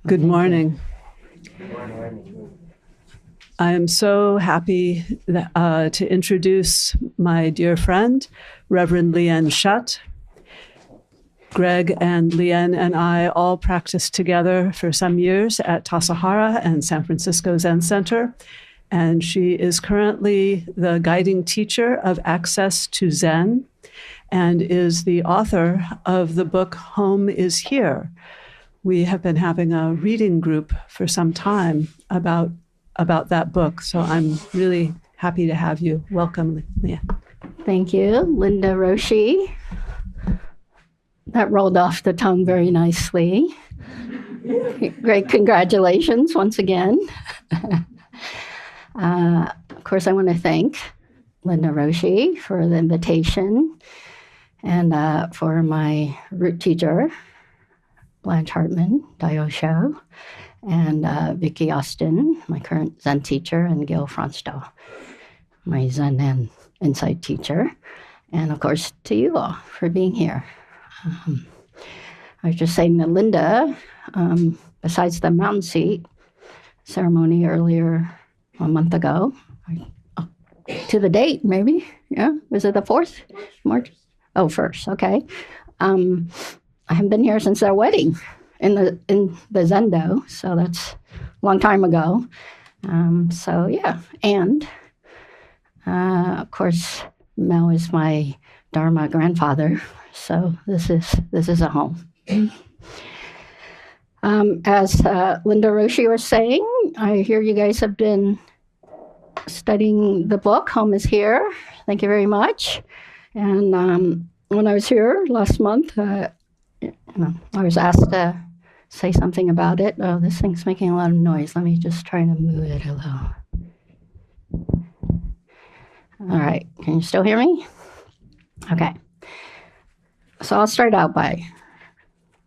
Good morning. I am so happy to introduce my dear friend, Reverend Liên Shutt. Greg and Liên and I all practiced together for some years at Tassajara and San Francisco Zen Center, and she is currently the guiding teacher of Access to Zen and is the author of the book Home is Here. We have been having a reading group for some time about that book, so I'm really happy to have you. Welcome, Leah. Thank you, Linda Roshi. That rolled off the tongue very nicely. Great congratulations once again. Of course, I want to thank Linda Roshi for the invitation and for my root teacher, Blanche Hartman, Daiosho, and Vicki Austin, my current Zen teacher, and Gil Franstow, my Zen and Insight teacher, and of course to you all for being here. I was just saying to Linda, besides the mountain seat ceremony earlier a month ago, to the date maybe, yeah, was it the 4th? March? Oh, 1st, okay. I haven't been here since their wedding in the Zendo, so that's a long time ago. So yeah, and of course, Mel is my Dharma grandfather, so this is a home. As Linda Roshi was saying, I hear you guys have been studying the book Home is Here. Thank you very much. And when I was here last month, I was asked to say something about it. Oh, this thing's making a lot of noise. Let me just try to move it a little. All right. Can you still hear me? Okay. So I'll start out by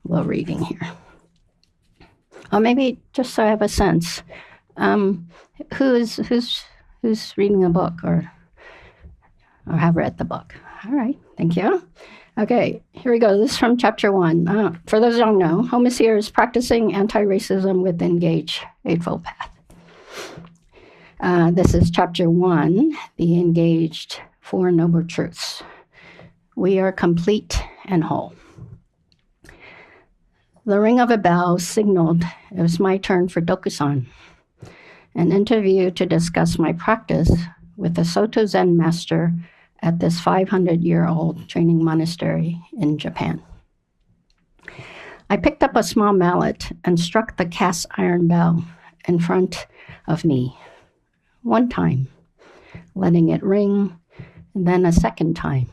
a little reading here. Or maybe just so I have a sense, who's reading the book or have read the book? All right. Thank you. Okay, here we go. This is from chapter 1. For those who don't know, Home is Here is practicing anti-racism with Engage Eightfold Path. This is chapter 1, the Engaged Four Noble Truths. We are complete and whole. The ring of a bell signaled it was my turn for Dokusan, an interview to discuss my practice with the Soto Zen master at this 500-year-old training monastery in Japan. I picked up a small mallet and struck the cast iron bell in front of me, one time, letting it ring, and then a second time.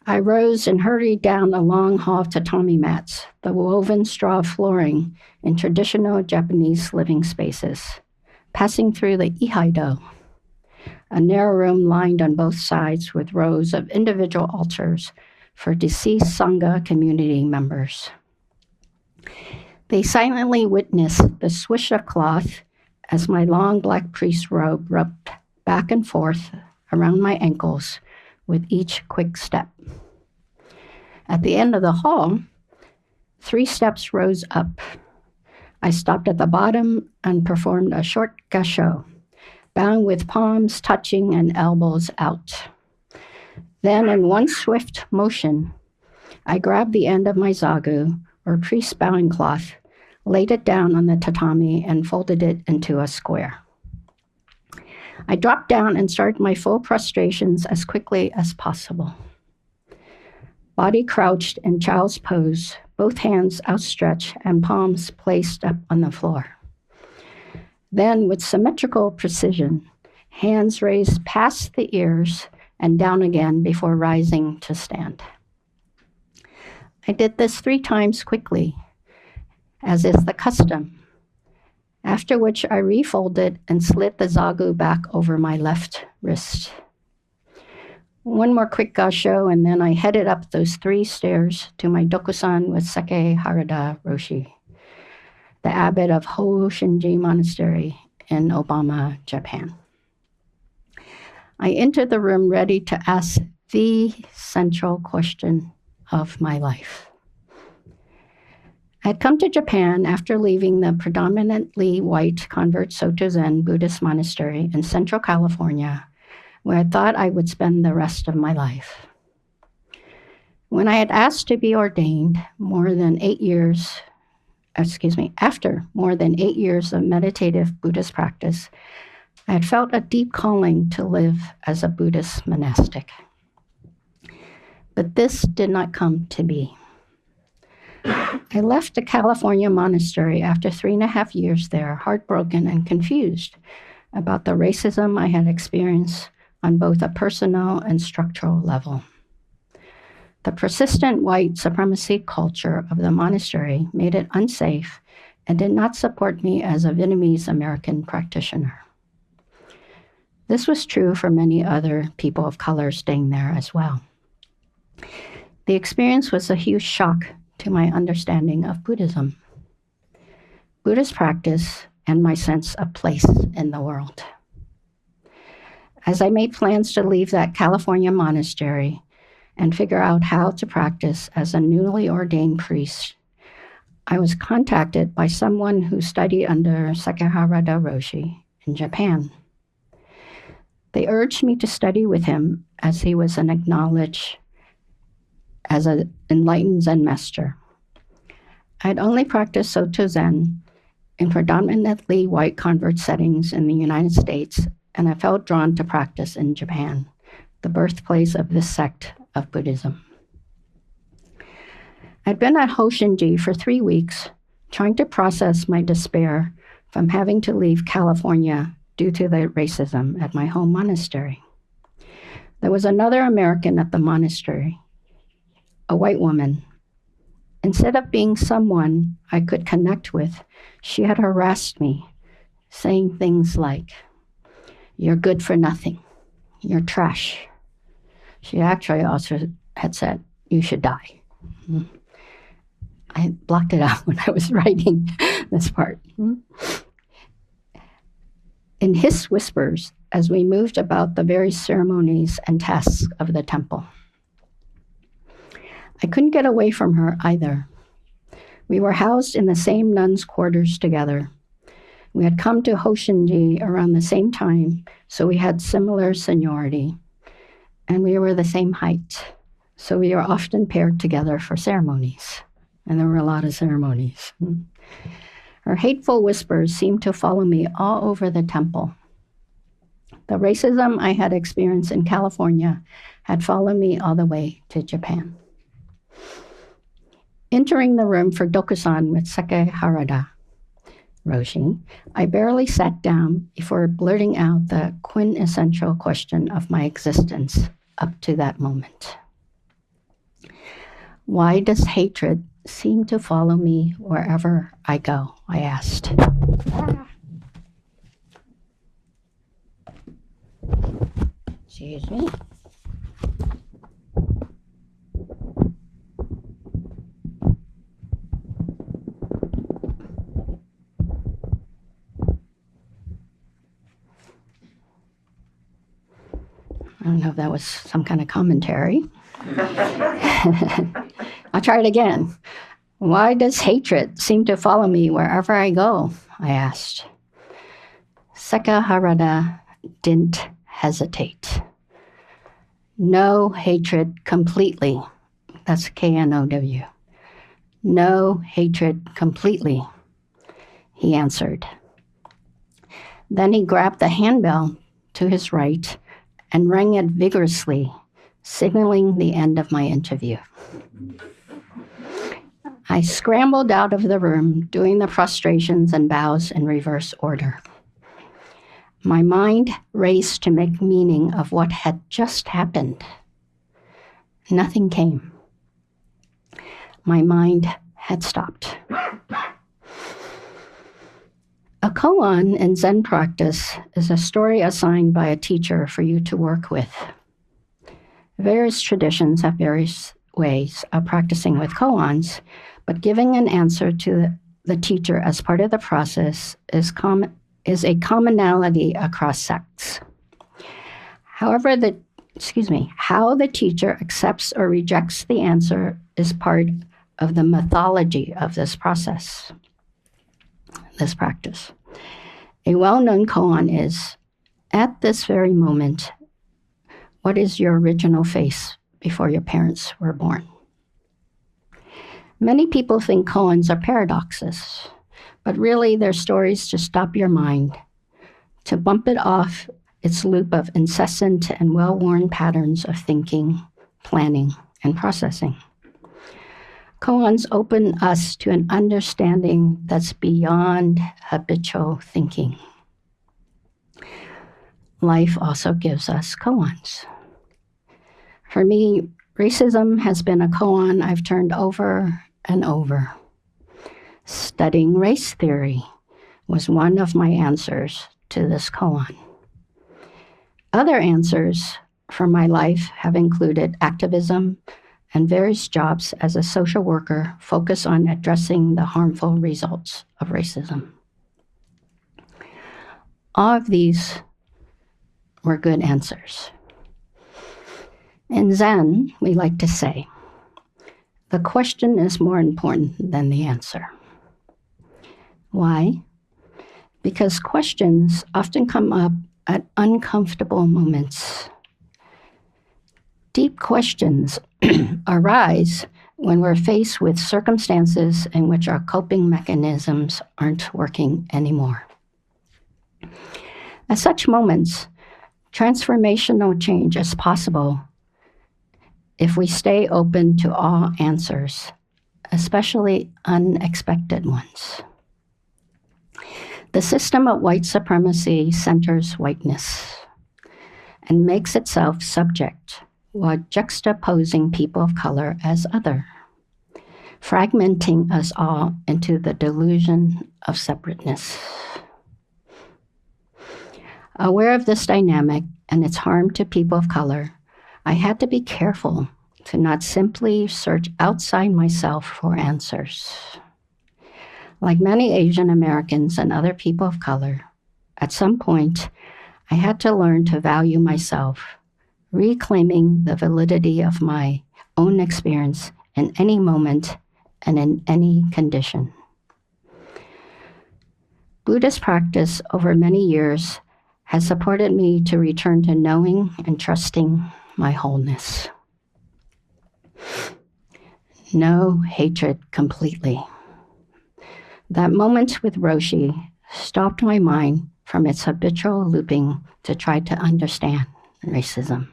I rose and hurried down a long hall of tatami mats, the woven straw flooring in traditional Japanese living spaces, passing through the ihaido, a narrow room lined on both sides with rows of individual altars for deceased Sangha community members. They silently witnessed the swish of cloth as my long black priest robe rubbed back and forth around my ankles with each quick step. At the end of the hall, 3 steps rose up. I stopped at the bottom and performed a short gasho, bowing with palms touching and elbows out. Then, in one swift motion, I grabbed the end of my zagu, or priest bowing cloth, laid it down on the tatami, and folded it into a square. I dropped down and started my full prostrations as quickly as possible. Body crouched in child's pose, both hands outstretched and palms placed up on the floor. Then, with symmetrical precision, hands raised past the ears and down again before rising to stand. I did this 3 times quickly, as is the custom, after which I refolded and slid the zagu back over my left wrist. One more quick gasho, and then I headed up those 3 stairs to my dokusan with Seke Harada Roshi, the abbot of Ho-Shinji Monastery in Obama, Japan. I entered the room ready to ask the central question of my life. I had come to Japan after leaving the predominantly white convert Soto Zen Buddhist monastery in Central California, where I thought I would spend the rest of my life. When I had asked to be ordained after more than 8 years of meditative Buddhist practice, I had felt a deep calling to live as a Buddhist monastic. But this did not come to be. I left the California monastery after 3.5 years there, heartbroken and confused about the racism I had experienced on both a personal and structural level. The persistent white supremacy culture of the monastery made it unsafe and did not support me as a Vietnamese American practitioner. This was true for many other people of color staying there as well. The experience was a huge shock to my understanding of Buddhism, Buddhist practice, and my sense of place in the world. As I made plans to leave that California monastery and figure out how to practice as a newly ordained priest, I was contacted by someone who studied under Sekihara Roshi in Japan. They urged me to study with him as he was acknowledged as an enlightened Zen master. I had only practiced Soto Zen in predominantly white convert settings in the United States, and I felt drawn to practice in Japan, the birthplace of this sect of Buddhism. I'd been at Hoshinji for 3 weeks, trying to process my despair from having to leave California due to the racism at my home monastery. There was another American at the monastery, a white woman. Instead of being someone I could connect with, she had harassed me, saying things like, "You're good for nothing. You're trash." She actually also had said, "You should die." I blocked it out when I was writing this part. In his whispers, as we moved about the various ceremonies and tasks of the temple. I couldn't get away from her either. We were housed in the same nuns' quarters together. We had come to Hoshinji around the same time, so we had similar seniority. And we were the same height, so we were often paired together for ceremonies. And there were a lot of ceremonies. Her hateful whispers seemed to follow me all over the temple. The racism I had experienced in California had followed me all the way to Japan. Entering the room for Dokusan with Sekihara Roshi, I barely sat down before blurting out the quintessential question of my existence up to that moment. Why does hatred seem to follow me wherever I go? I asked. Excuse me. I don't know if that was some kind of commentary. I'll try it again. Why does hatred seem to follow me wherever I go? I asked. Sekihara didn't hesitate. No hatred completely. That's K-N-O-W. No hatred completely, he answered. Then he grabbed the handbell to his right and rang it vigorously, signaling the end of my interview. I scrambled out of the room, doing the prostrations and bows in reverse order. My mind raced to make meaning of what had just happened. Nothing came. My mind had stopped. A koan in Zen practice is a story assigned by a teacher for you to work with. Various traditions have various ways of practicing with koans, but giving an answer to the teacher as part of the process is a commonality across sects. However, how the teacher accepts or rejects the answer is part of the mythology of this process, this practice. A well-known koan is, at this very moment, what is your original face before your parents were born? Many people think koans are paradoxes, but really they're stories to stop your mind, to bump it off its loop of incessant and well-worn patterns of thinking, planning, and processing. Koans open us to an understanding that's beyond habitual thinking. Life also gives us koans. For me, racism has been a koan I've turned over and over. Studying race theory was one of my answers to this koan. Other answers for my life have included activism and various jobs as a social worker focused on addressing the harmful results of racism. All of these were good answers. In Zen, we like to say, the question is more important than the answer. Why? Because questions often come up at uncomfortable moments. Deep questions arise when we're faced with circumstances in which our coping mechanisms aren't working anymore. At such moments, transformational change is possible if we stay open to all answers, especially unexpected ones. The system of white supremacy centers whiteness and makes itself subject while juxtaposing people of color as other, fragmenting us all into the delusion of separateness. Aware of this dynamic and its harm to people of color, I had to be careful to not simply search outside myself for answers. Like many Asian Americans and other people of color, at some point, I had to learn to value myself, reclaiming the validity of my own experience in any moment and in any condition. Buddhist practice over many years has supported me to return to knowing and trusting my wholeness. No hatred completely. That moment with Roshi stopped my mind from its habitual looping to try to understand racism.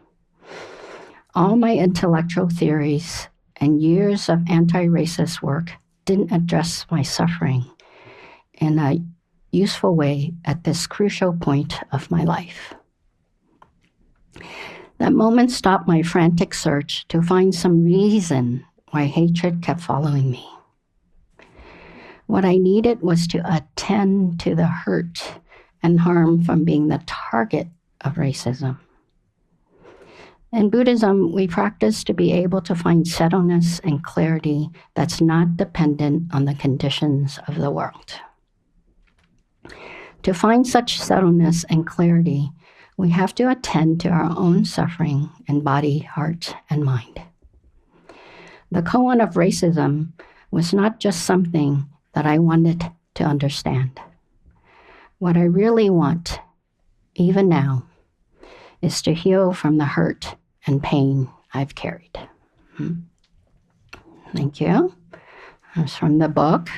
All my intellectual theories and years of anti-racist work didn't address my suffering in a useful way at this crucial point of my life. That moment stopped my frantic search to find some reason why hatred kept following me. What I needed was to attend to the hurt and harm from being the target of racism. In Buddhism, we practice to be able to find settledness and clarity that's not dependent on the conditions of the world. To find such settledness and clarity, we have to attend to our own suffering in body, heart, and mind. The koan of racism was not just something that I wanted to understand. What I really want, even now, is to heal from the hurt and pain I've carried. Thank you. That's from the book.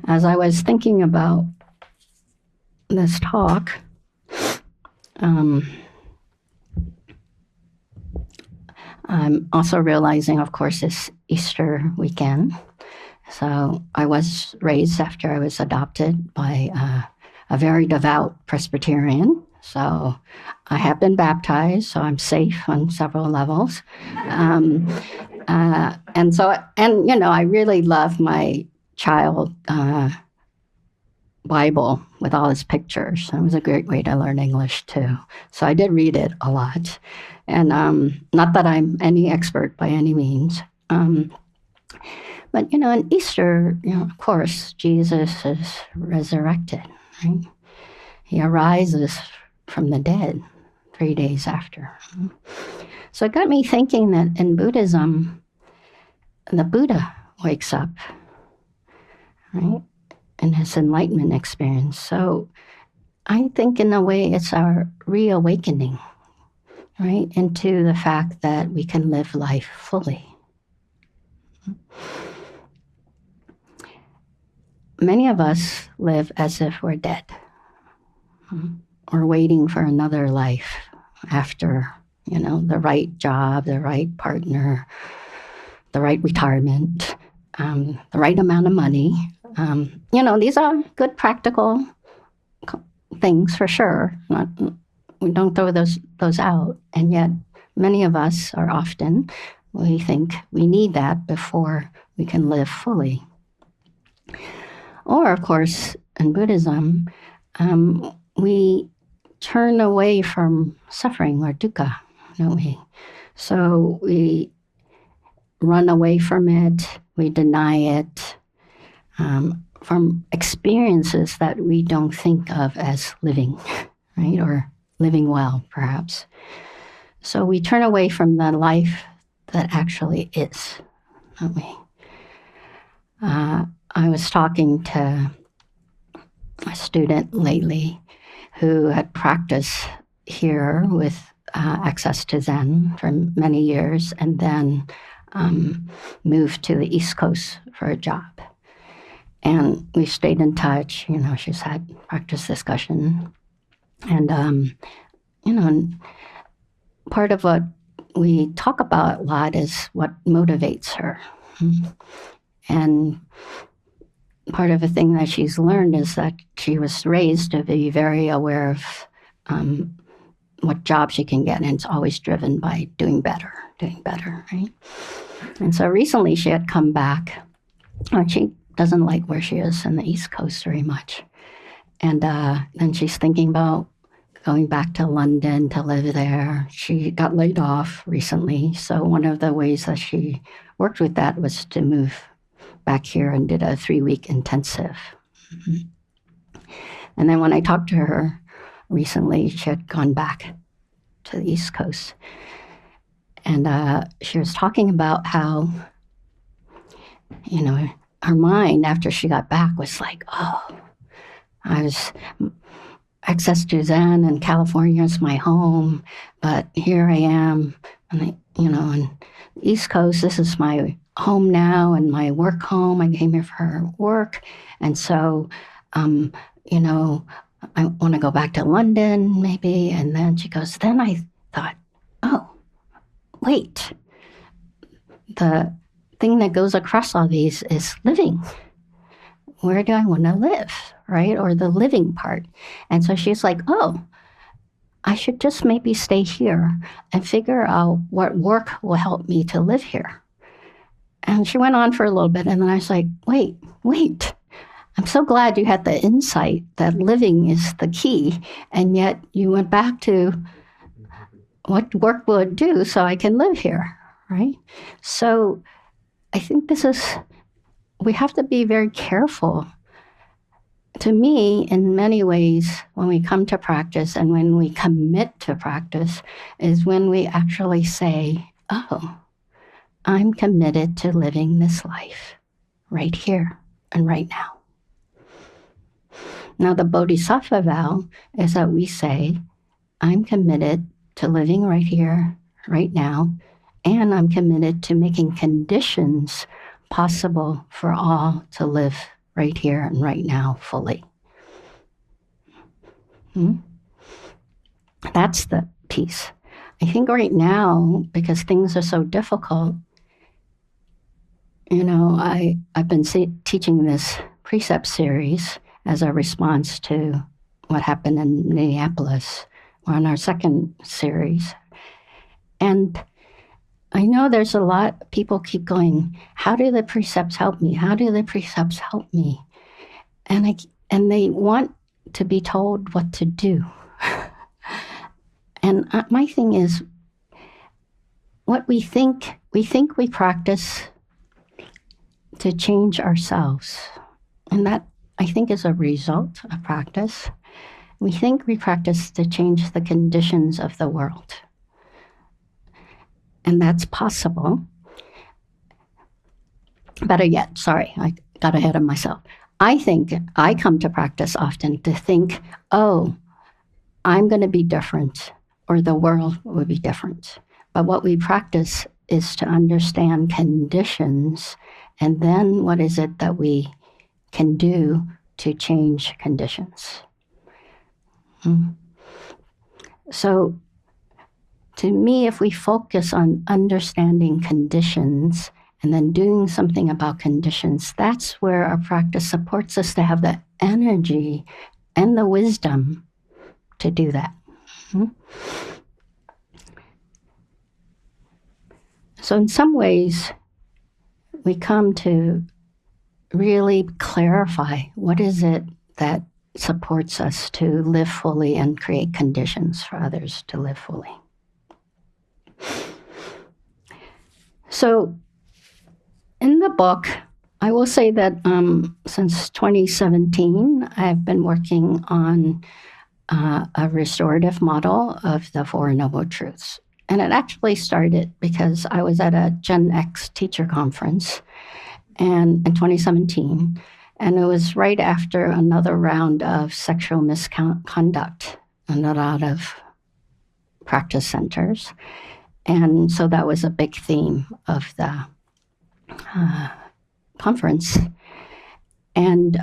As I was thinking about this talk, I'm also realizing, of course, it's Easter weekend. So I was raised after I was adopted by a very devout Presbyterian. So I have been baptized, so I'm safe on several levels. I really love my child Bible with all its pictures. It was a great way to learn English too. So I did read it a lot. And not that I'm any expert by any means. But, in Easter, of course, Jesus is resurrected, right? He arises from the dead 3 days after. So it got me thinking that in Buddhism, the Buddha wakes up, right, in his enlightenment experience. So I think in a way it's our reawakening, right, into the fact that we can live life fully. Many of us live as if we're dead, or waiting for another life after, the right job, the right partner, the right retirement, the right amount of money. These are good practical things for sure. We don't throw those out. And yet many of us we think we need that before we can live fully. Or, of course, in Buddhism, we turn away from suffering or dukkha, don't we? So we run away from it, we deny it, from experiences that we don't think of as living, right? Or living well, perhaps. So we turn away from the life that actually is, don't we? I was talking to a student lately who had practiced here with access to Zen for many years and then moved to the East Coast for a job. And we stayed in touch. She's had practice discussion. And, part of what we talk about a lot is what motivates her. And part of the thing that she's learned is that she was raised to be very aware of what job she can get, and it's always driven by doing better, right? And so recently she had come back. She doesn't like where she is in the East Coast very much. And then she's thinking about going back to London to live there. She got laid off recently, so one of the ways that she worked with that was to move back here and did a 3-week intensive. And then when I talked to her recently, she had gone back to the East Coast. And she was talking about how, her mind after she got back was like, I was access to Zen and California is my home, but here I am, and on the East Coast, this is my home now and my work home. I came here for work. And so, I want to go back to London maybe. And then she goes, then I thought, wait, the thing that goes across all these is living. Where do I want to live, right? Or the living part. And so she's like, I should just maybe stay here and figure out what work will help me to live here. And she went on for a little bit, and then I was like, wait. I'm so glad you had the insight that living is the key, and yet you went back to what work will it do so I can live here, right? So I think we have to be very careful. To me, in many ways, when we come to practice and when we commit to practice, is when we actually say, I'm committed to living this life right here and right now. Now, the Bodhisattva vow is that we say, I'm committed to living right here, right now, and I'm committed to making conditions possible for all to live right here and right now fully. That's the piece. I think right now, because things are so difficult, I've been teaching this precept series as a response to what happened in Minneapolis. We're on our second series. And I know there's a lot of people keep going, how do the precepts help me? How do the precepts help me? And they want to be told what to do. And my thing is, what we think we practice to change ourselves. And that, I think, is a result of practice. we think we practice to change the conditions of the world. And that's possible. Better yet, sorry, I got ahead of myself. I think I come to practice often to think, oh, I'm going to be different, or the world will be different. But what we practice is to understand conditions, and then what is it that we can do to change conditions. So, to me, if we focus on understanding conditions and then doing something about conditions, that's where our practice supports us to have the energy and the wisdom to do that. So in some ways, we come to really clarify what is it that supports us to live fully and create conditions for others to live fully. So in the book, I will say that since 2017, I've been working on a restorative model of the Four Noble Truths. And it actually started because I was at a Gen X teacher conference in 2017, and it was right after another round of sexual misconduct in a lot of practice centers. And so that was a big theme of the conference. And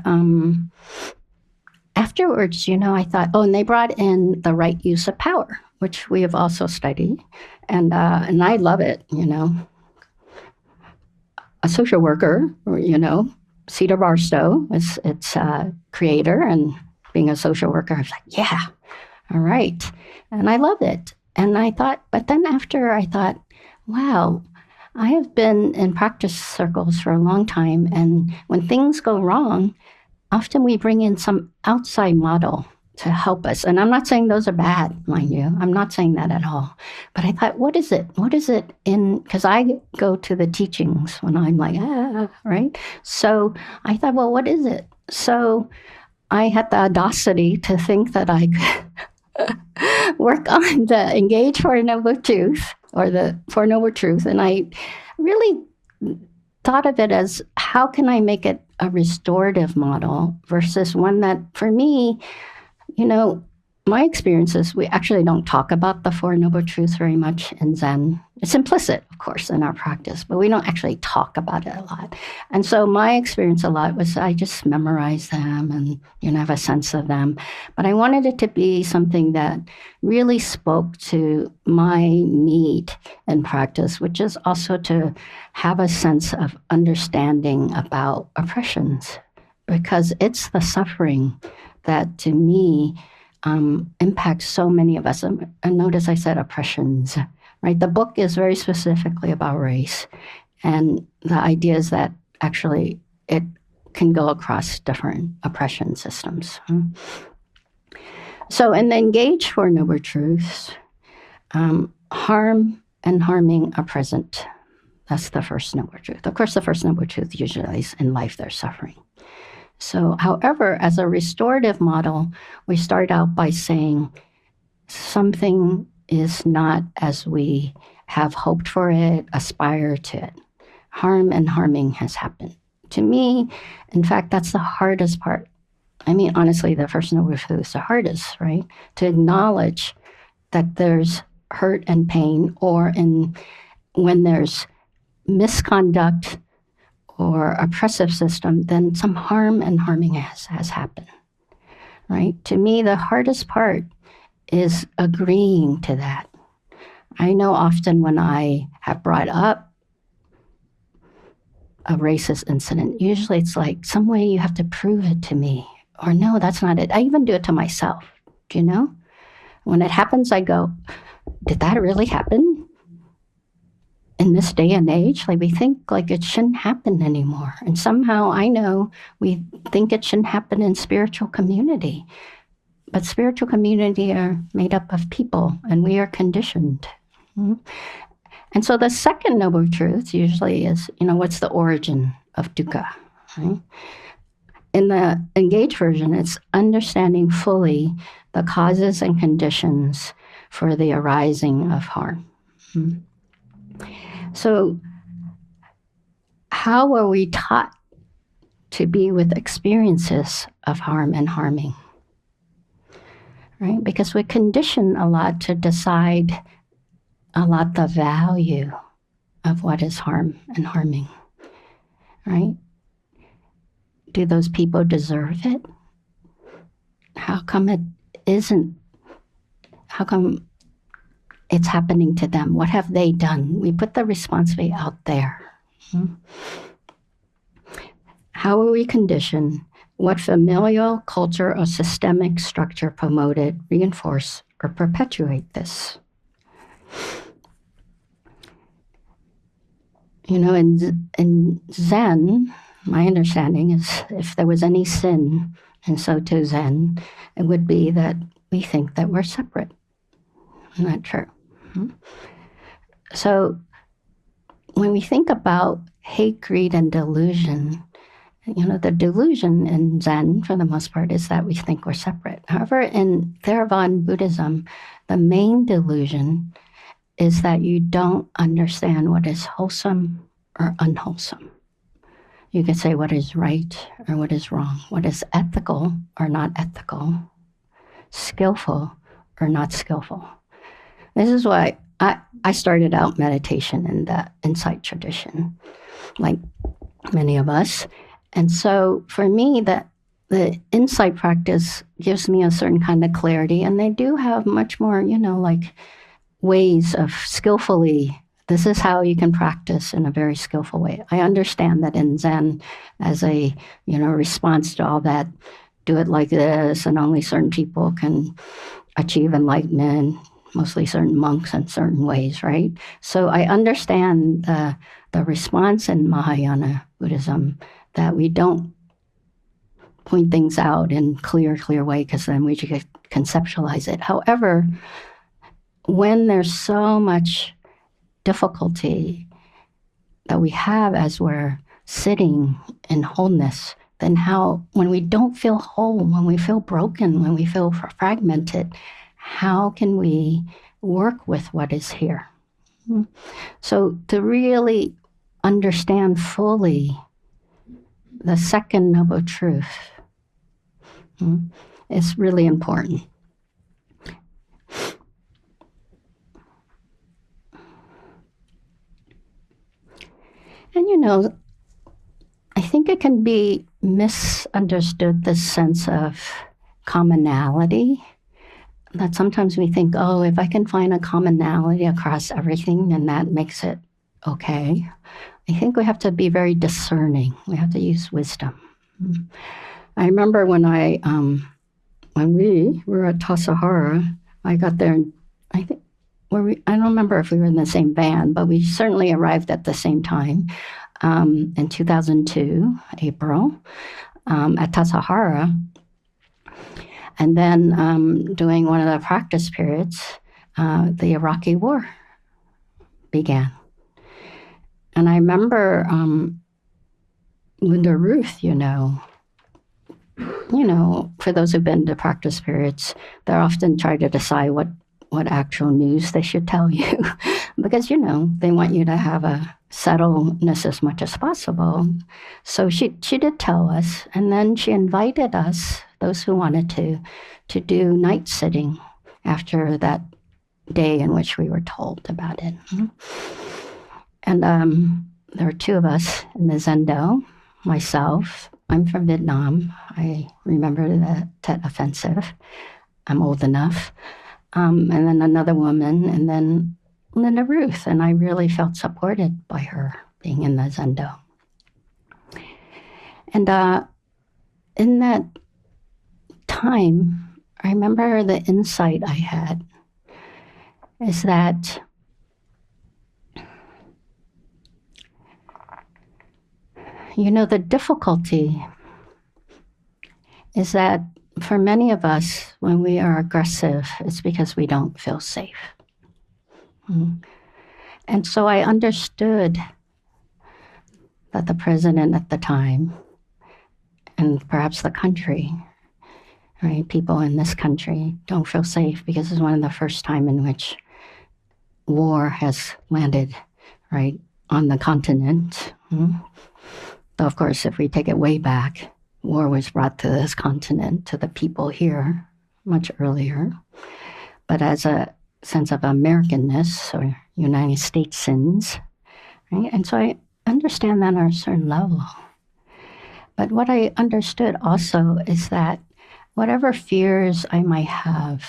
afterwards, I thought, and they brought in the right use of power, which we have also studied. And I love it, A social worker, Cedar Barstow is its creator, and being a social worker, I was like, yeah, all right. And I love it. And I thought, but then after I thought, wow, I have been in practice circles for a long time, and when things go wrong, often we bring in some outside model to help us. And I'm not saying those are bad, mind you. I'm not saying that at all. But I thought, what is it? What is it in, because I go to the teachings when I'm like, right? So I thought, well, what is it? So I had the audacity to think that I could work on the Engage for a Noble Truth, or the Four Noble Truth. And I really thought of it as, how can I make it a restorative model versus one that, for me, my experience is we actually don't talk about the Four Noble Truths very much in Zen. It's implicit, of course, in our practice, but we don't actually talk about it a lot. And so my experience a lot was I just memorized them and, have a sense of them. But I wanted it to be something that really spoke to my need in practice, which is also to have a sense of understanding about oppressions, because it's the suffering that, to me, impacts so many of us. And notice I said oppressions, right? The book is very specifically about race. And the idea is that actually it can go across different oppression systems. So in the Engage for Noble Truths, harm and harming are present. That's the first noble truth. Of course, the first noble truth usually is in life there's suffering. So, however, as a restorative model, we start out by saying something is not as we have hoped for it, aspire to it. Harm and harming has happened. To me, in fact, that's the hardest part. I mean, honestly, the first noble truth is the hardest, right? To acknowledge that there's hurt and pain, or when there's misconduct or oppressive system, then some harm and harming has happened, right? To me, the hardest part is agreeing to that. I know often when I have brought up a racist incident, usually it's like, some way you have to prove it to me, or no, that's not it. I even do it to myself, When it happens, I go, did that really happen? In this day and age, we think it shouldn't happen anymore. And somehow I know we think it shouldn't happen in spiritual community. But spiritual community are made up of people, and we are conditioned. And so the second noble truth usually is, what's the origin of dukkha? Right? in the engaged version, it's understanding fully the causes and conditions for the arising of harm. So, how are we taught to be with experiences of harm and harming? Right? Because we condition a lot to decide a lot the value of what is harm and harming. Right? Do those people deserve it? How come it isn't? How come it's happening to them? What have they done? We put the responsibility out there. How are we conditioned? What familial, culture, or systemic structure promoted, reinforce, or perpetuate this? You know, in Zen, my understanding is if there was any sin in Soto Zen, it would be that we think that we're separate. Not true. So when we think about hate, greed, and delusion, you know, the delusion in Zen, for the most part, is that we think we're separate. However, in Theravada Buddhism, the main delusion is that you don't understand what is wholesome or unwholesome. You could say what is right or what is wrong, what is ethical or not ethical, skillful or not skillful. This is why I started out meditation in the insight tradition, like many of us. And so for me, the insight practice gives me a certain kind of clarity, and they do have much more, you know, like ways of skillfully, this is how you can practice in a very skillful way. I understand that in Zen, as a, you know, response to all that, do it like this, and only certain people can achieve enlightenment, mostly certain monks in certain ways, right? So I understand the response in Mahayana Buddhism that we don't point things out in clear way, because then we just conceptualize it. However, when there's so much difficulty that we have as we're sitting in wholeness, then when we don't feel whole, when we feel broken, when we feel fragmented, how can we work with what is here? So to really understand fully the second noble truth is really important. And you know, I think it can be misunderstood, this sense of commonality, that sometimes we think, oh, if I can find a commonality across everything, then that makes it okay. I think we have to be very discerning. We have to use wisdom. I remember when we were at Tassajara, I got there, and I think, I don't remember if we were in the same van, but we certainly arrived at the same time in 2002, April, at Tassajara. And then during one of the practice periods, the Iraqi war began. And I remember Linda Ruth, you know, for those who've been to practice periods, they're often trying to decide what actual news they should tell you because, you know, they want you to have a settledness as much as possible. So she did tell us, and then she invited us, those who wanted to do night sitting after that day in which we were told about it. And there were two of us in the Zendo, myself. I'm from Vietnam. I remember the Tet Offensive. I'm old enough. And then another woman, and then Linda Ruth. And I really felt supported by her being in the Zendo. And in that time, I remember the insight I had is that you know, the difficulty is that for many of us, when we are aggressive, it's because we don't feel safe. And so I understood that the president at the time and perhaps the country, right? People in this country don't feel safe because it's one of the first time in which war has landed, right, on the continent. Though, of course, if we take it way back, war was brought to this continent, to the people here, much earlier. But as a sense of Americanness or United States sins, right? And so I understand that on a certain level. But what I understood also is that whatever fears I might have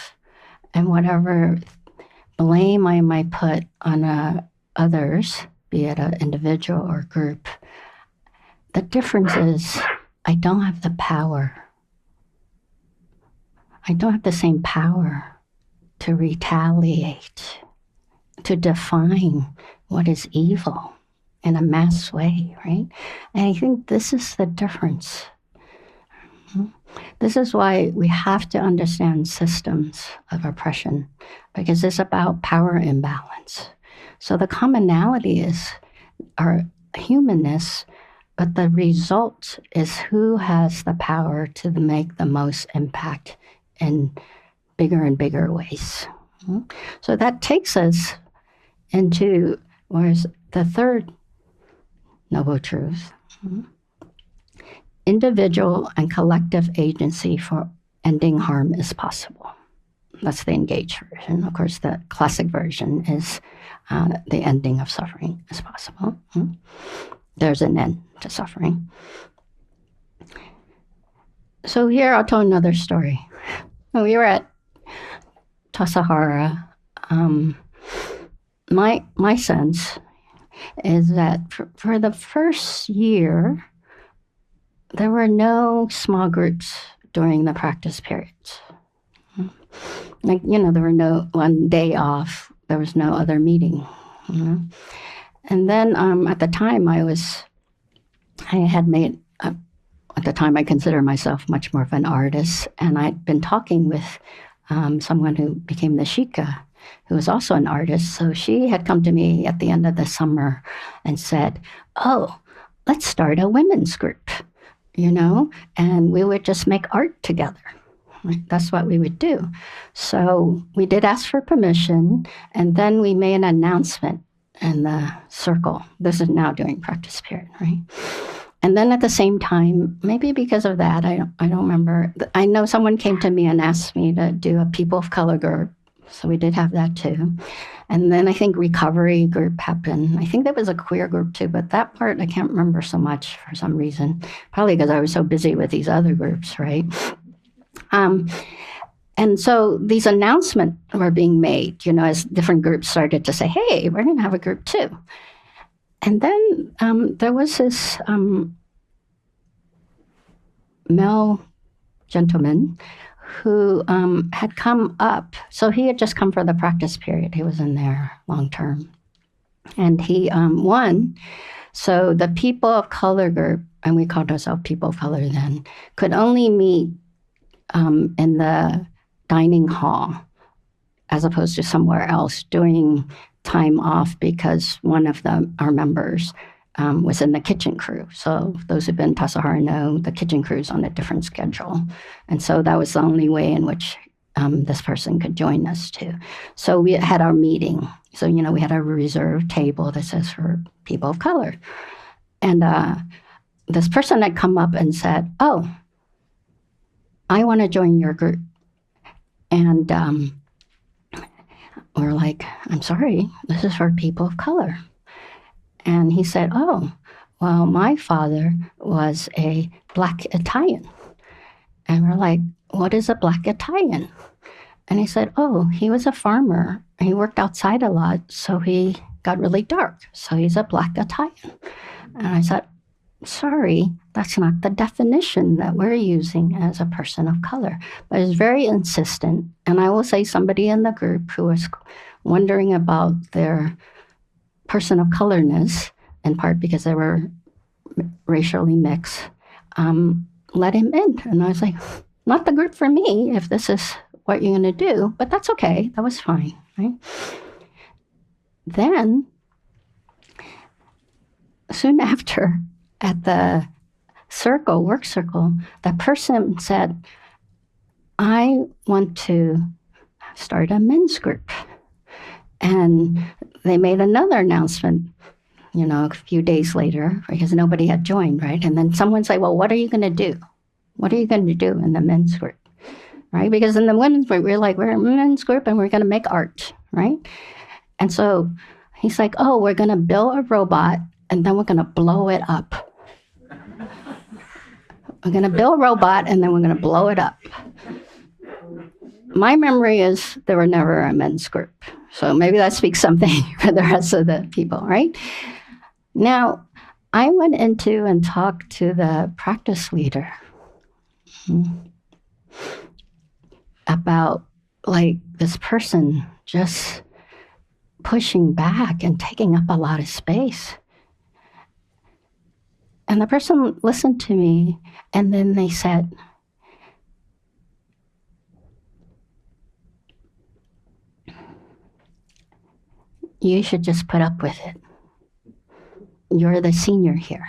and whatever blame I might put on others, be it an individual or group, the difference is I don't have the power. I don't have the same power to retaliate, to define what is evil in a mass way, right? And I think this is the difference. This is why we have to understand systems of oppression, because it's about power imbalance. So the commonality is our humanness, but the result is who has the power to make the most impact in bigger and bigger ways. So that takes us into where's the third noble truth. Individual and collective agency for ending harm is possible. That's the engaged version. Of course, the classic version is the ending of suffering is possible. There's an end to suffering. So here I'll tell another story. We were at Tassajara. My sense is that for the first year, there were no small groups during the practice periods. Like, there were no one day off. There was no other meeting. And then at the time at the time I consider myself much more of an artist, and I'd been talking with someone who became the Shika, who was also an artist. So she had come to me at the end of the summer and said, oh, let's start a women's group, and we would just make art together. That's what we would do. So we did ask for permission, and then we made an announcement in the circle. This is now during practice period, right? And then at the same time, maybe because of that, I don't remember. I know someone came to me and asked me to do a people of color group. So we did have that too. And then I think recovery group happened. I think there was a queer group too, but that part I can't remember so much for some reason. Probably because I was so busy with these other groups, right? And so these announcements were being made, as different groups started to say, hey, we're going to have a group too. And then there was this male gentleman who had come up. So he had just come for the practice period. He was in there long term. And he won. So the people of color group, and we called ourselves people of color then, could only meet in the dining hall as opposed to somewhere else doing time off because one of our members was in the kitchen crew. So those who've been Tassajara know the kitchen crew's on a different schedule. And so that was the only way in which this person could join us too. So we had our meeting. So, we had a reserved table that says for people of color. And this person had come up and said, oh, I want to join your group. And we're like, I'm sorry, this is for people of color. And he said, oh, well, my father was a Black Italian. And we're like, what is a Black Italian? And he said, oh, he was a farmer. He worked outside a lot, so he got really dark. So he's a Black Italian. And I said, sorry, that's not the definition that we're using as a person of color. But it's very insistent. And I will say somebody in the group who was wondering about their person of colorness, in part because they were racially mixed, let him in. And I was like, not the group for me if this is what you're going to do, but that's okay. That was fine, right? Then, soon after, at the circle, work circle, the person said, I want to start a men's group. And they made another announcement, a few days later, because nobody had joined, right? And then someone said, well, what are you going to do? What are you going to do in the men's group, right? Because in the women's group, we're a men's group and we're going to make art, right? And so he's like, oh, we're going to build a robot and then we're going to blow it up. We're going to build a robot and then we're going to blow it up. My memory is there were never a men's group. So maybe that speaks something for the rest of the people, right? Now, I went into and talked to the practice leader about this person just pushing back and taking up a lot of space. And the person listened to me, and then they said, you should just put up with it. You're the senior here,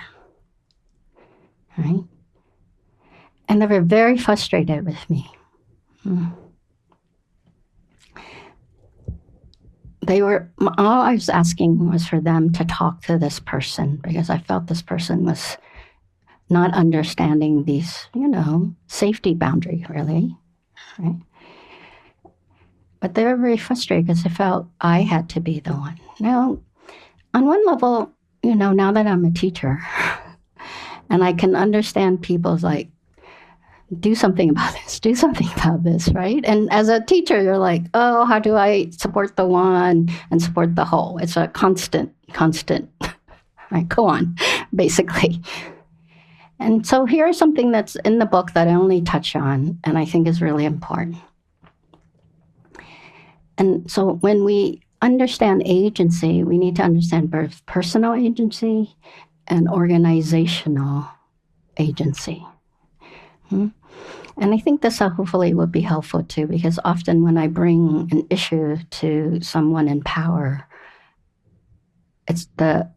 right? And they were very frustrated with me. All I was asking was for them to talk to this person because I felt this person was not understanding these, safety boundary, really, right? But they were very frustrated because they felt I had to be the one. Now, on one level, now that I'm a teacher and I can understand people's do something about this, right? And as a teacher, you're like, oh, how do I support the one and support the whole? It's a constant, right? Koan, basically. And so here's something that's in the book that I only touch on and I think is really important. And so when we understand agency, we need to understand both personal agency and organizational agency. And I think this hopefully will be helpful too, because often when I bring an issue to someone in power, it's the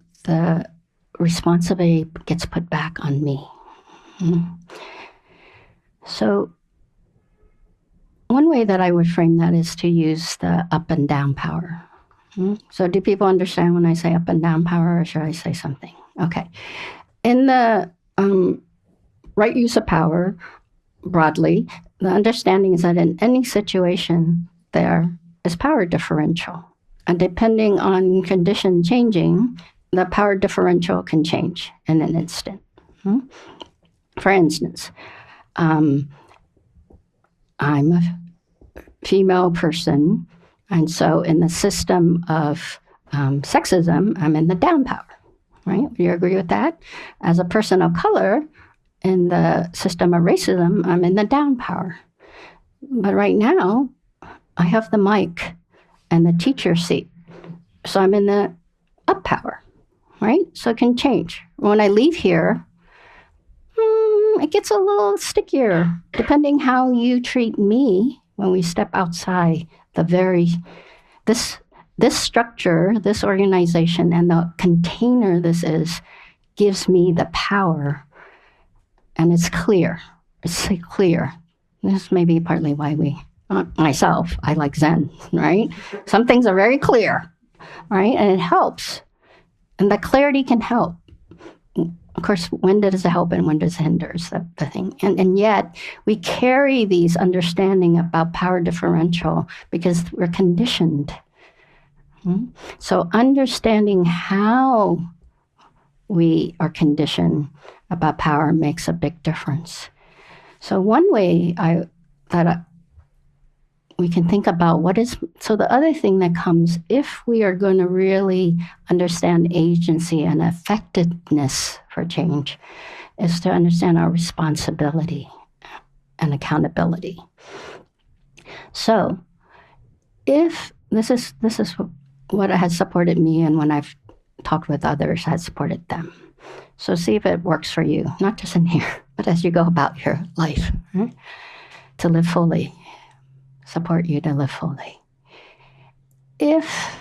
responsibility gets put back on me. So one way that I would frame that is to use the up and down power. So do people understand when I say up and down power, or should I say something? Okay. In the right use of power, broadly, the understanding is that in any situation, there is power differential. And depending on condition changing, the power differential can change in an instant. For instance, I'm a female person, and so in the system of sexism, I'm in the down power, right? Do you agree with that? As a person of color, in the system of racism, I'm in the down power. But right now, I have the mic and the teacher seat, so I'm in the up power, right? So it can change. When I leave here, it gets a little stickier, depending how you treat me when we step outside this structure, this organization, and the container this is, gives me the power. And it's clear. It's clear. This may be partly why myself, I like Zen, right? Some things are very clear, right? And it helps. And the clarity can help. Of course, when does it help and when does it hinder is the thing. And yet, we carry these understanding about power differential because we're conditioned. So understanding how we are conditioned about power makes a big difference. So one way we can think about so the other thing that comes, if we are going to really understand agency and effectiveness for change, is to understand our responsibility and accountability. So if this is what has supported me, and when I've talked with others, has supported them. So see if it works for you, not just in here, but as you go about your life, right? To live fully. Support you to live fully. If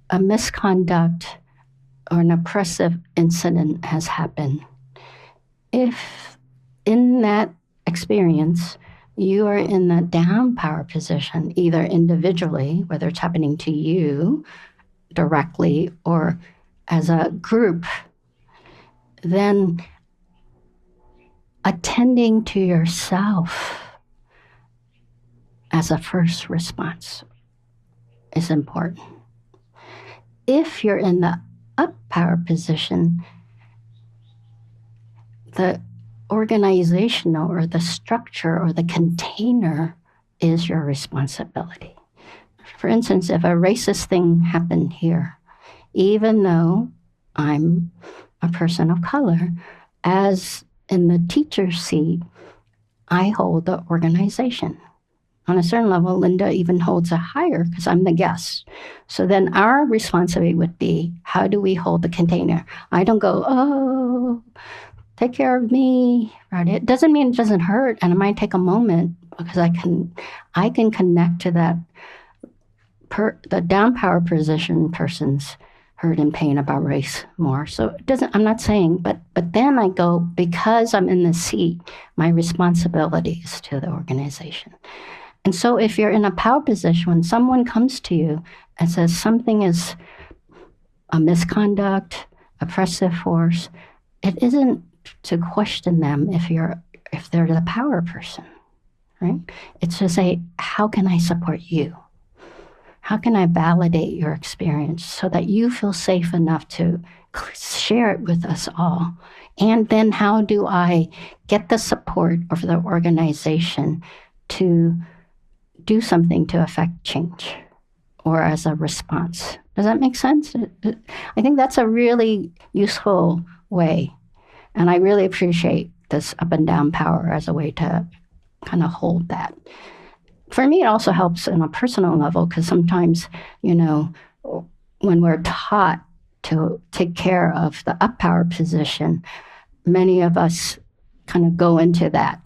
a misconduct or an oppressive incident has happened, if in that experience you are in the down power position, either individually, whether it's happening to you directly or as a group, then attending to yourself as a first response is important. If you're in the up power position, the organizational or the structure or the container is your responsibility. For instance, if a racist thing happened here, even though I'm a person of color, as in the teacher's seat, I hold the organization. On a certain level, Linda even holds a higher because I'm the guest. So then our responsibility would be, how do we hold the container? I don't go, oh, take care of me, right? It doesn't mean it doesn't hurt, and it might take a moment because I can connect to that the down power position person's hurt and pain about race more. So it doesn't. I'm not saying, but then I go, because I'm in the seat, my responsibility is to the organization. And so if you're in a power position, when someone comes to you and says something is a misconduct, oppressive force, it isn't to question them if they're the power person, right? It's to say, how can I support you? How can I validate your experience so that you feel safe enough to share it with us all? And then how do I get the support of the organization to do something to affect change or as a response? Does that make sense? I think that's a really useful way. And I really appreciate this up and down power as a way to kind of hold that. For me, it also helps on a personal level because sometimes, when we're taught to take care of the up power position, many of us kind of go into that.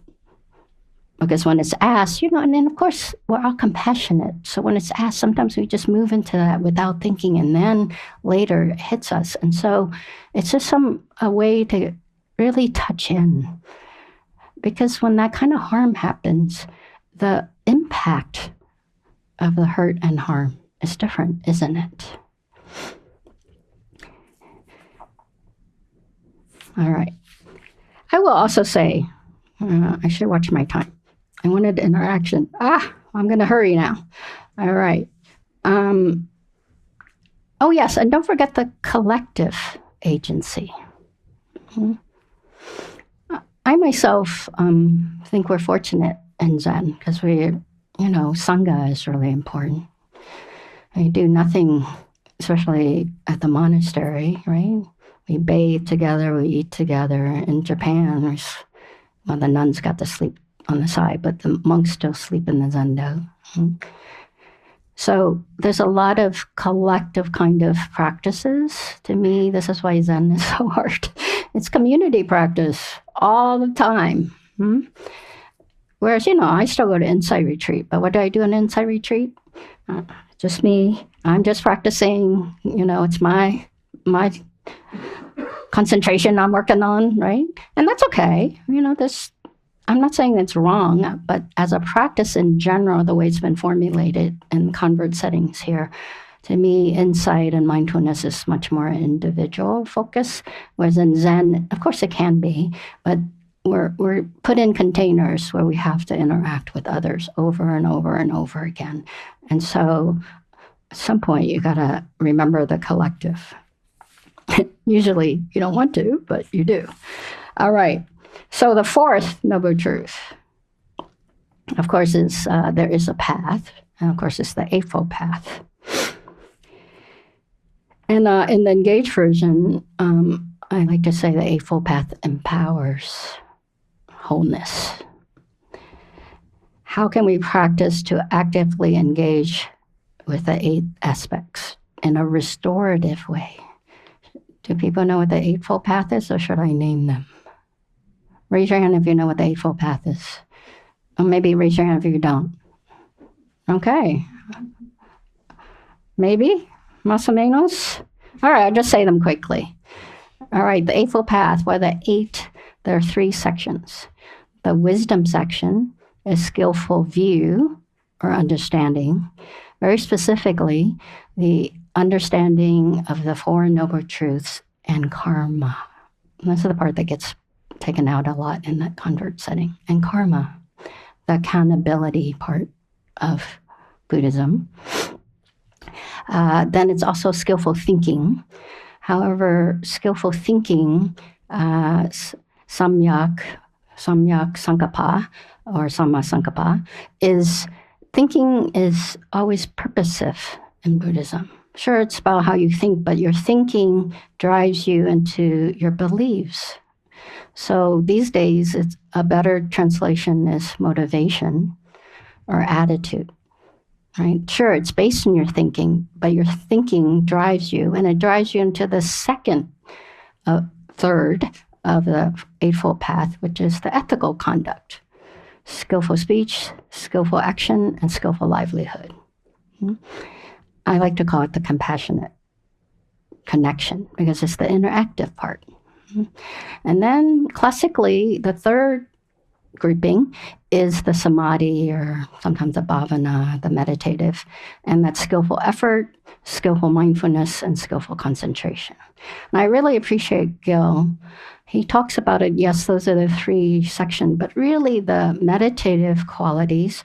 Because when it's asked, and then of course, we're all compassionate. So when it's asked, sometimes we just move into that without thinking, and then later it hits us. And so it's just a way to really touch in. Because when that kind of harm happens, the impact of the hurt and harm is different, isn't it? All right. I will also say, I should watch my time. I wanted interaction. I'm going to hurry now. All right. Oh, yes, and don't forget the collective agency. I myself think we're fortunate in Zen because Sangha is really important. We do nothing, especially at the monastery, right? We bathe together, we eat together. In Japan, the nuns got to sleep on the side, but the monks still sleep in the zendo. So there's a lot of collective kind of practices. To me, this is why Zen is so hard. It's community practice all the time. Whereas, I still go to insight retreat, but what do I do in insight retreat? Just me. I'm just practicing. It's my concentration I'm working on, right? And that's okay. I'm not saying it's wrong, but as a practice in general, the way it's been formulated in convert settings here, to me, insight and mindfulness is much more individual focus, whereas in Zen, of course it can be, but we're put in containers where we have to interact with others over and over and over again. And so at some point, you got to remember the collective. Usually you don't want to, but you do. All right. So the fourth noble truth, of course, is there is a path. And of course, it's the Eightfold Path. And in the engaged version, I like to say the Eightfold Path empowers wholeness. How can we practice to actively engage with the 8 aspects in a restorative way? Do people know what the Eightfold Path is, or should I name them? Raise your hand if you know what the Eightfold Path is. Or maybe raise your hand if you don't. Okay. Maybe? Más o menos? All right, I'll just say them quickly. All right, the Eightfold Path, were the there are 3 sections. The wisdom section is skillful view or understanding, very specifically, the understanding of the 4 noble truths and karma. And this is the part that gets taken out a lot in that convert setting. And karma, the accountability part of Buddhism. Then it's also skillful thinking. However, skillful thinking, samyak sankappa, or samma sankappa, is thinking is always purposive in Buddhism. Sure, it's about how you think, but your thinking drives you into your beliefs. So these days, it's a better translation is motivation or attitude, right? Sure, it's based on your thinking, but your thinking drives you, and it drives you into the third of the Eightfold Path, which is the ethical conduct. Skillful speech, skillful action, and skillful livelihood. I like to call it the compassionate connection because it's the interactive part. And then classically, the third grouping is the samadhi, or sometimes the bhavana, the meditative, and that's skillful effort, skillful mindfulness, and skillful concentration. And I really appreciate Gil. He talks about it, yes, those are the 3 sections, but really the meditative qualities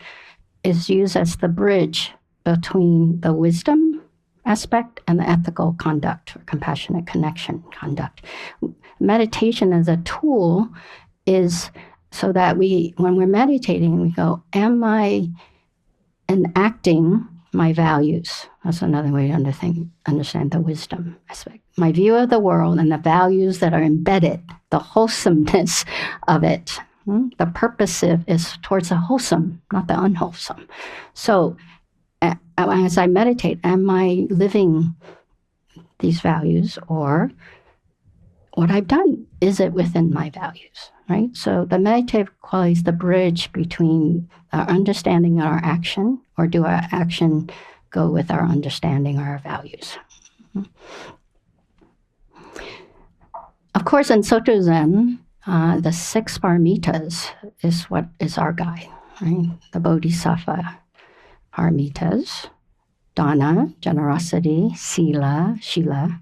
is used as the bridge between the wisdom aspect and the ethical conduct or compassionate connection conduct. Meditation as a tool is so that when we're meditating, we go, am I enacting my values? That's another way to understand the wisdom aspect. My view of the world and the values that are embedded, the wholesomeness of it. The purposive is towards the wholesome, not the unwholesome. So as I meditate, am I living these values, or what I've done, is it within my values, right? So the meditative quality is the bridge between our understanding and our action, or do our action go with our understanding or our values? Of course, in Soto Zen, the 6 paramitas is what is our guide, right? The Bodhisattva paramitas, dana, generosity, sila, shila,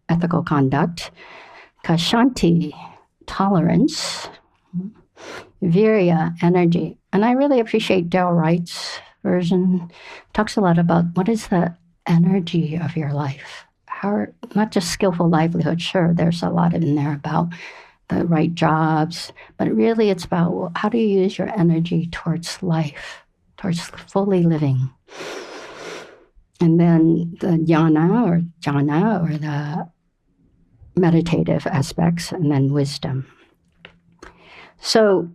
ethical conduct, kashanti, tolerance, virya, energy. And I really appreciate Dale Wright's version. It talks a lot about what is the energy of your life. How, not just skillful livelihood, sure, there's a lot in there about the right jobs, but really it's about, well, how do you use your energy towards life, towards fully living? And then the jhana or the meditative aspects, and then wisdom. So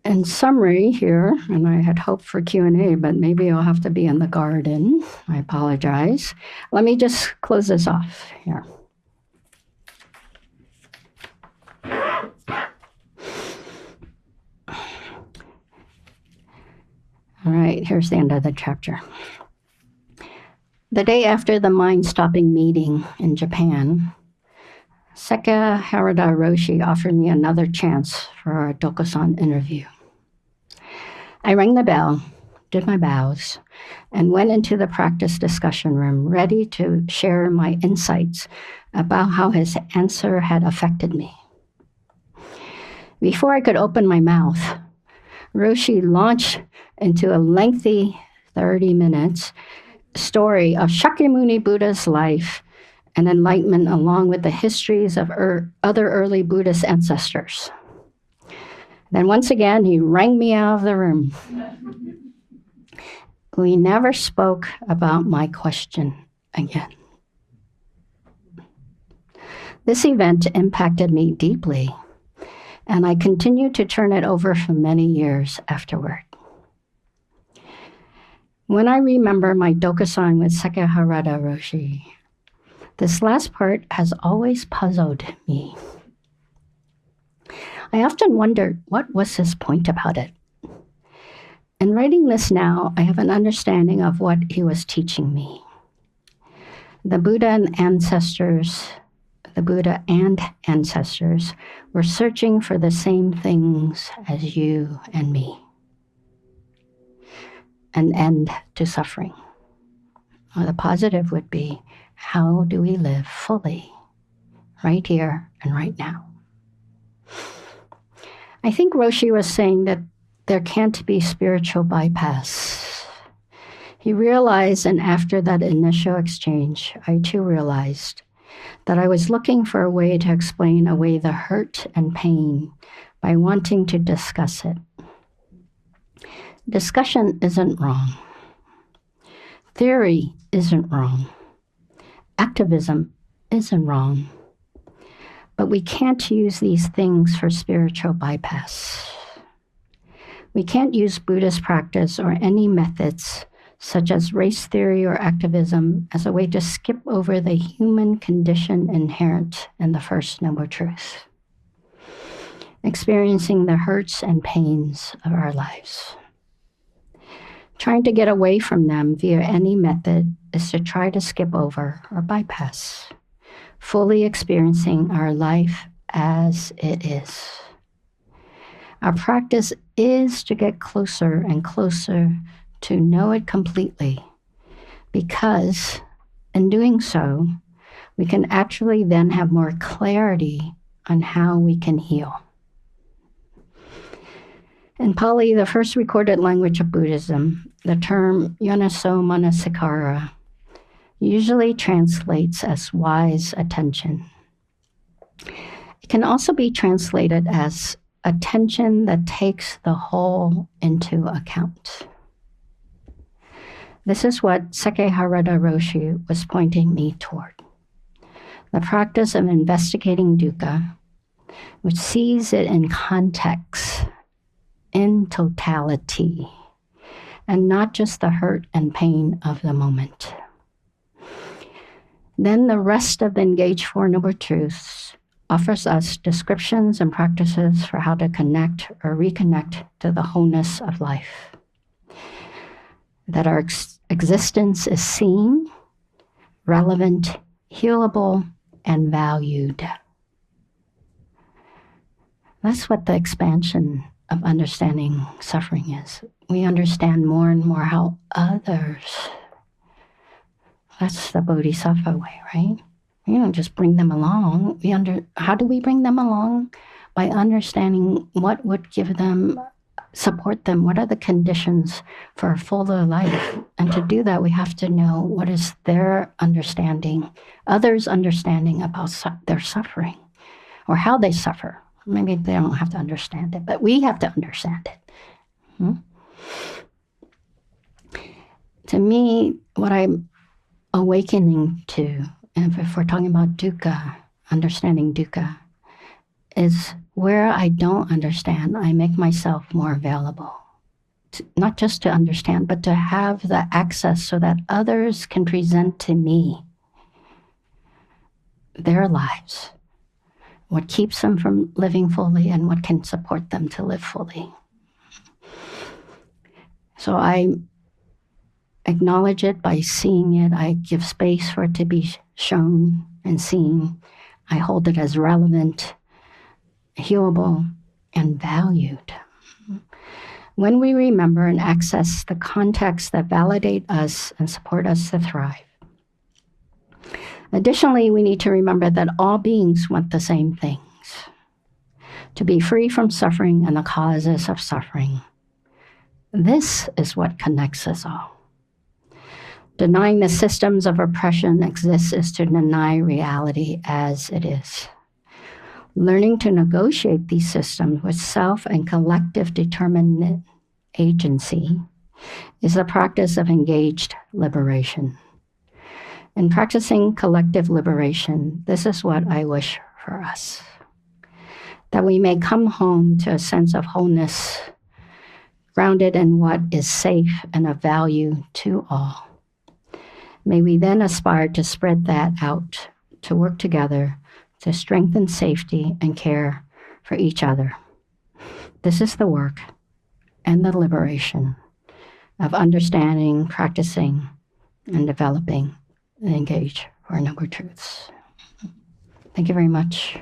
in summary here, and I had hoped for Q&A, but maybe I'll have to be in the garden. I apologize. Let me just close this off here. All right, here's the end of the chapter. The day after the mind-stopping meeting in Japan, Sekihara Roshi offered me another chance for a Dokusan interview. I rang the bell, did my bows, and went into the practice discussion room, ready to share my insights about how his answer had affected me. Before I could open my mouth, Roshi launched into a lengthy 30 minutes story of Shakyamuni Buddha's life and enlightenment, along with the histories of other early Buddhist ancestors. Then once again, he rang me out of the room. We never spoke about my question again. This event impacted me deeply, and I continued to turn it over for many years afterward. When I remember my Dokusan with Sekihara Roshi, this last part has always puzzled me. I often wondered, what was his point about it? In writing this now, I have an understanding of what he was teaching me. The Buddha and ancestors, the Buddha and ancestors were searching for the same things as you and me. An end to suffering. Or the positive would be, how do we live fully, right here and right now? I think Roshi was saying that there can't be spiritual bypass. He realized, and after that initial exchange, I too realized that I was looking for a way to explain away the hurt and pain by wanting to discuss it. Discussion isn't wrong. Theory isn't wrong. Activism isn't wrong. But we can't use these things for spiritual bypass. We can't use Buddhist practice or any methods such as race theory or activism as a way to skip over the human condition inherent in the First Noble Truth, experiencing the hurts and pains of our lives. Trying to get away from them via any method is to try to skip over or bypass, fully experiencing our life as it is. Our practice is to get closer and closer to know it completely, because in doing so, we can actually then have more clarity on how we can heal. In Pali, the first recorded language of Buddhism, the term yonaso manasikara usually translates as wise attention. It can also be translated as attention that takes the whole into account. This is what Sekihara Roshi was pointing me toward. The practice of investigating dukkha, which sees it in context, in totality, and not just the hurt and pain of the moment. Then the rest of the Engaged Four Noble Truths offers us descriptions and practices for how to connect or reconnect to the wholeness of life. That our existence is seen, relevant, healable, and valued. That's what the expansion of understanding suffering is. We understand more and more how others, that's the Bodhisattva way, right? We don't just bring them along. How do we bring them along? By understanding what would give them, support them, what are the conditions for a fuller life. And to do that, we have to know what is their understanding, others' understanding about their suffering, or how they suffer. Maybe they don't have to understand it, but we have to understand it. To me, what I'm awakening to, and if we're talking about dukkha, understanding dukkha, is where I don't understand, I make myself more available. Not just to understand, but to have the access so that others can present to me their lives, what keeps them from living fully and what can support them to live fully. So I acknowledge it by seeing it. I give space for it to be shown and seen. I hold it as relevant, healable, and valued. When we remember and access the contexts that validate us and support us to thrive. Additionally, we need to remember that all beings want the same things: to be free from suffering and the causes of suffering. This is what connects us all. Denying the systems of oppression exists is to deny reality as it is. Learning to negotiate these systems with self and collective determinate agency is the practice of engaged liberation. In practicing collective liberation, this is what I wish for us: that we may come home to a sense of wholeness, grounded in what is safe and of value to all. May we then aspire to spread that out, to work together, to strengthen safety and care for each other. This is the work and the liberation of understanding, practicing, and developing the Engaged Four Noble Truths. Thank you. Thank you very much.